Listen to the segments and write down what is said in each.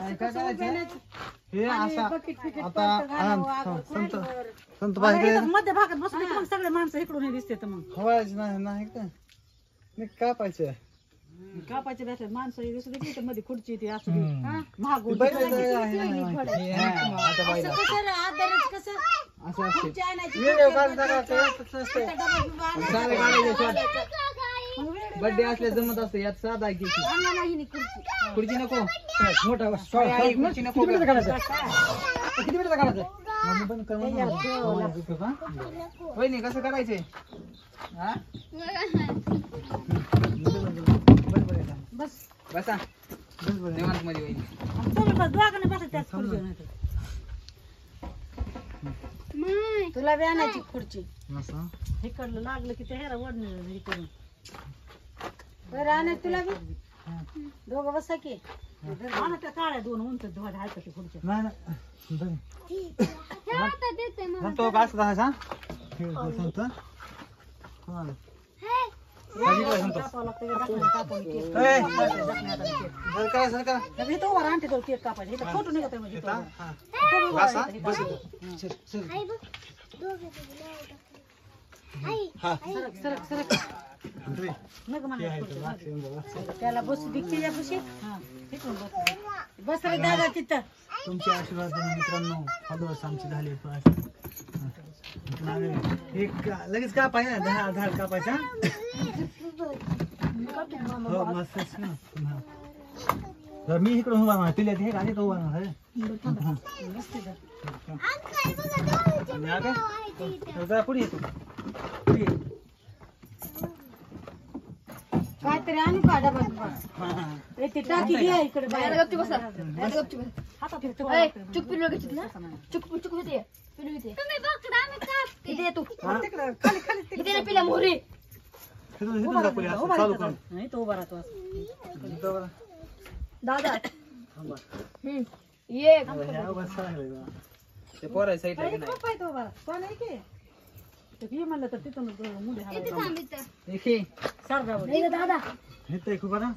हे असा आता संत मध्ये भागात बसले मग सगळे माणसं इकडून दिसते तर मग हवायच नाही का नाही कापायचं कापायचे भेटले माणसं दिसते मध्ये खुर्ची ती असं महागून बर्थडे असल्या जमत असतं यात साधा आहे खुर्ची नको मोठा खुर्ची नको किती मिनिटं काढायचं मम्मी पण वहिनी कसं करायचंय बस बसा निवांत मध्ये वहिनी तुला व्यानाची खुर्ची इकडलं लागलं की त्या वडणं हे करून बरं आणि तुला बी दोघं बसा की त्या काळ्या दोन उंच धोड आहेत ते खुर्च्या तो का असं सांग फोटो निघत त्याला बसू दिखते बस रे दादा तिथं तुमचे आशीर्वाद मित्रांनो फॉलोअर्स आमचे झाले एक लगेच कापाय ना झाड कापायचा हो मस्त मी इकडून उभा राहणार पिल्या ते आणि तो उभा राहणार पुढे येतो काहीतरी आणू का डबा ते टाकी घ्या इकडे चुक पिलू घेतली चुक होते पिलू होते इथे तू इथे पिल्या मोहरी नाही तो उभा राहतो दादा ये ते पोराय साईडला नाही कोण आहे की हे म्हणलं तर तिथून मुंडे दादा हेतय खूप ना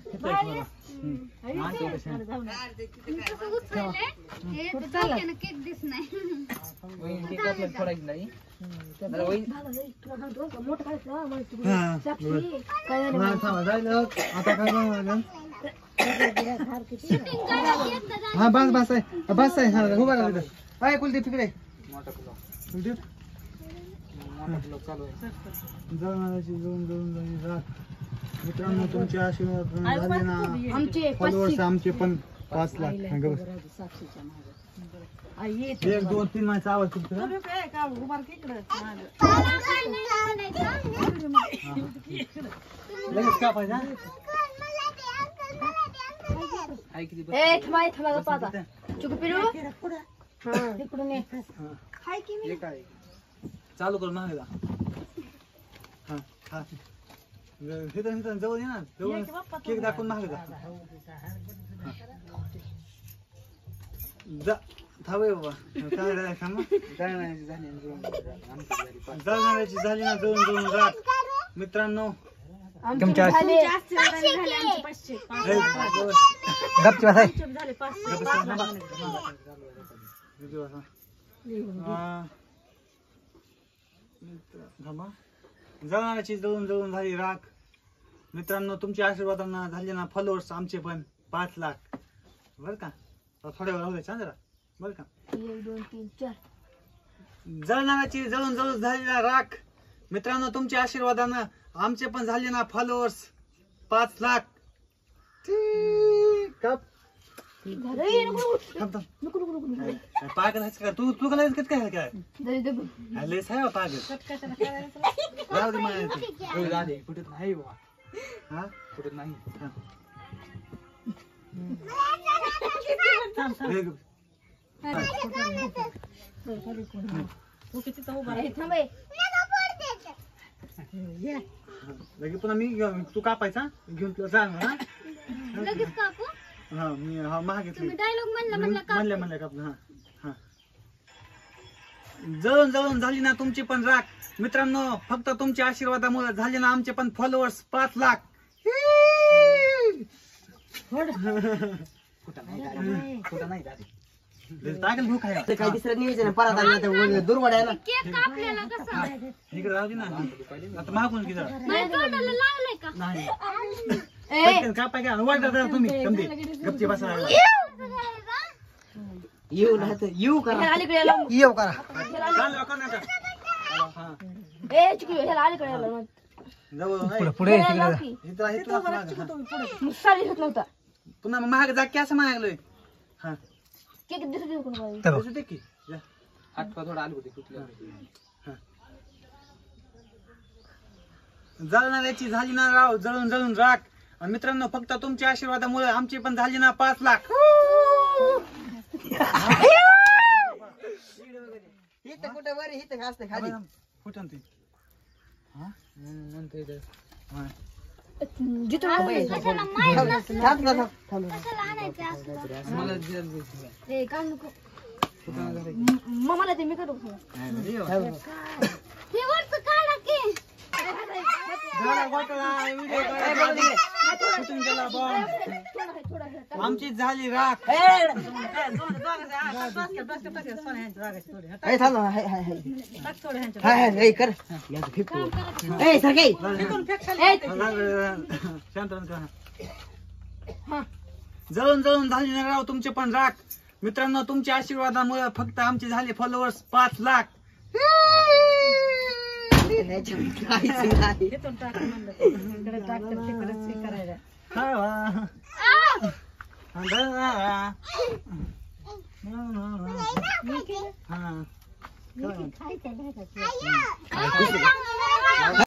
हा बस आहे उभा राहा काय कुलदीप तिकडे कुलदीप मित्रांनो तुमचे आशीर्वाद झाले ना फॉलोअर्स आमचे पण 5 लाख 1 2 3 माझा आवाज तुमचा लगेच का पाहिजे चालू करून मागायला जवळ ये ना जवळ केक दाखवून मागायचा थांबे बाबा जळणाऱ्याची झाली ना जळून राख मित्रांनो तुमच्या जळणाऱ्याची जळून झाली राख मित्रांनो तुमच्या आशीर्वादांना झाले ना फॉलोअर्स आमचे पण 5 लाख बर का थोड्या वेळ राहू द्या जरा बर का 1 2 3 4 जळणाऱ्याची जळून झालेला राख मित्रांनो तुमच्या आशीर्वादानं आमचे पण झाले ना फॉलोअर्स 5 लाख पागल आहेस का तू काय काय लेस आहे पागल राहू दे माझ्या कुठे नाही बाबा हा कुठे नाही लगेच पुन्हा मी तू कापायचा घेऊन तुला सांग हा मी हा मागितली म्हणल्या कापलं हा जळून झाली ना तुमची पण राख मित्रांनो फक्त तुमच्या आशीर्वादामुळे झाले ना आमचे पण फॉलोअर्स 5 लाख कुठं नाही दादी. टाकेल भूक आहे ते काही दुसरं नियोजन आहे, परत आलं तर दुर्वड आहे ना. इकडे राहू दे ना आता मागून की जरा नाही कापाय घ्या वाटत तुम्ही समजे गपची बसा येऊ ना तर येऊ करा येऊ करा पुढे पुन्हा महाग जा की असं मागलोय हा की थोडा आलू जळणाऱ्याची झाली ना राव जळून जळून राख. आणि मित्रांनो फक्त तुमच्या आशीर्वादामुळे आमची पण झाली ना 5 लाख. इथं कुठे वर इथं असतं खाली कुठं ते मला ते मी करू आमची झाली राख. कर सगळे जळून जळून झाली ना राव तुमचे पण राख. मित्रांनो तुमच्या आशीर्वादामुळे फक्त आमचे झाले फॉलोअर्स 5 लाख. हा